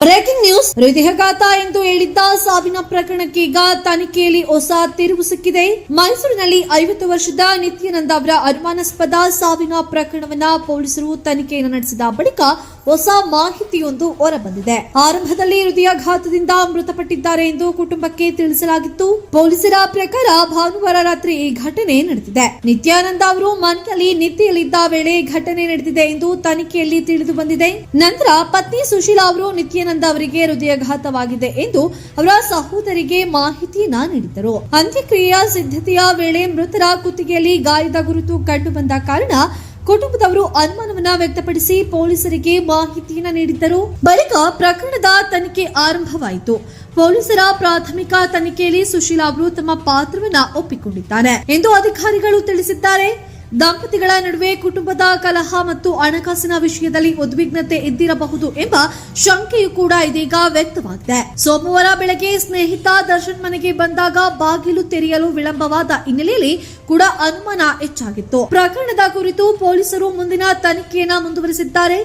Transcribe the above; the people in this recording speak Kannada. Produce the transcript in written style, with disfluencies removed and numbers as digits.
Breaking news. ಹೃದಯಾಘಾತ ಎಂದು ಹೇಳಿದ್ದ ಸಾವಿನ ಪ್ರಕರಣಕ್ಕೆ ಈಗ ತನಿಖೆಯಲ್ಲಿ ಹೊಸ ತಿರುವು ಸಿಕ್ಕಿದೆ. ಮೈಸೂರಿನಲ್ಲಿ 50 ವರ್ಷದ ನಿತ್ಯಾನಂದ ಅವರ ಅನುಮಾನಾಸ್ಪದ ಸಾವಿನ ಪ್ರಕರಣವನ್ನ ಪೊಲೀಸರು ತನಿಖೆಯನ್ನು ನಡೆಸಿದ ಬಳಿಕ ಹೊಸ ಮಾಹಿತಿಯೊಂದು ಹೊರಬಂದಿದೆ. ಆರಂಭದಲ್ಲಿ ಹೃದಯಾಘಾತದಿಂದ ಮೃತಪಟ್ಟಿದ್ದಾರೆ ಎಂದು ಕುಟುಂಬಕ್ಕೆ ತಿಳಿಸಲಾಗಿತ್ತು. ಪೊಲೀಸರ ಪ್ರಕಾರ ಭಾನುವಾರ ರಾತ್ರಿ ಈ ಘಟನೆ ನಡೆದಿದೆ. ನಿತ್ಯಾನಂದ ಅವರು ಮನೆಯಲ್ಲಿ ನಿದ್ದೆಯಲ್ಲಿದ್ದ ವೇಳೆ ಘಟನೆ ನಡೆದಿದೆ ಎಂದು ತನಿಖೆಯಲ್ಲಿ ತಿಳಿದು ಬಂದಿದೆ. ನಂತರ ಪತ್ನಿ ಸುಶೀಲಾ ಅವರು ನಿತ್ಯಾನಂದ ಅವರಿಗೆ ಹೃದಯಾಘಾತವಾಗಿದೆ ಎಂದು ಅವರ ಸಹೋದರಿಗೆ ಮಾಹಿತಿಯನ್ನ ನೀಡಿದರು. ಅಂತ್ಯಕ್ರಿಯೆಯ ಸಿದ್ಧತೆಯ ವೇಳೆ ಮೃತರ ಕುತ್ತಿಗೆಯಲ್ಲಿ ಗಾಯದ ಗುರುತು ಕಂಡು ಬಂದ ಕಾರಣ ಕುಟುಂಬದವರು ಅನುಮಾನವನ್ನ ವ್ಯಕ್ತಪಡಿಸಿ ಪೊಲೀಸರಿಗೆ ಮಾಹಿತಿಯನ್ನ ನೀಡಿದ್ದರು. ಬಳಿಕ ಪ್ರಕರಣದ ತನಿಖೆ ಆರಂಭವಾಯಿತು. ಪೊಲೀಸರ ಪ್ರಾಥಮಿಕ ತನಿಖೆಯಲ್ಲಿ ಸುಶೀಲಾ ಅವರು ತಮ್ಮ ಪಾತ್ರವನ್ನ ಒಪ್ಪಿಕೊಂಡಿದ್ದಾರೆ ಎಂದು ಅಧಿಕಾರಿಗಳು ತಿಳಿಸಿದ್ದಾರೆ. ದಂಪತಿಗಳ ನಡುವೆ ಕುಟುಂಬದ ಕಲಹ ಮತ್ತು ಹಣಕಾಸಿನ ವಿಷಯದಲ್ಲಿ ಉದ್ವಿಗ್ನತೆ ಇದ್ದಿರಬಹುದು ಎಂಬ ಶಂಕೆಯೂ ಕೂಡ ಇದೀಗ ವ್ಯಕ್ತವಾಗಿದೆ. ಸೋಮವಾರ ಬೆಳಗ್ಗೆ ಸ್ನೇಹಿತ ದರ್ಶನ್ ಮನೆಗೆ ಬಂದಾಗ ಬಾಗಿಲು ತೆರೆಯಲು ವಿಳಂಬವಾದ ಹಿನ್ನೆಲೆಯಲ್ಲಿ ಕೂಡ ಅನುಮಾನ ಹೆಚ್ಚಾಗಿತ್ತು. ಪ್ರಕರಣದ ಕುರಿತು ಪೊಲೀಸರು ಮುಂದಿನ ತನಿಖೆಯನ್ನ ಮುಂದುವರೆಸಿದ್ದಾರೆ.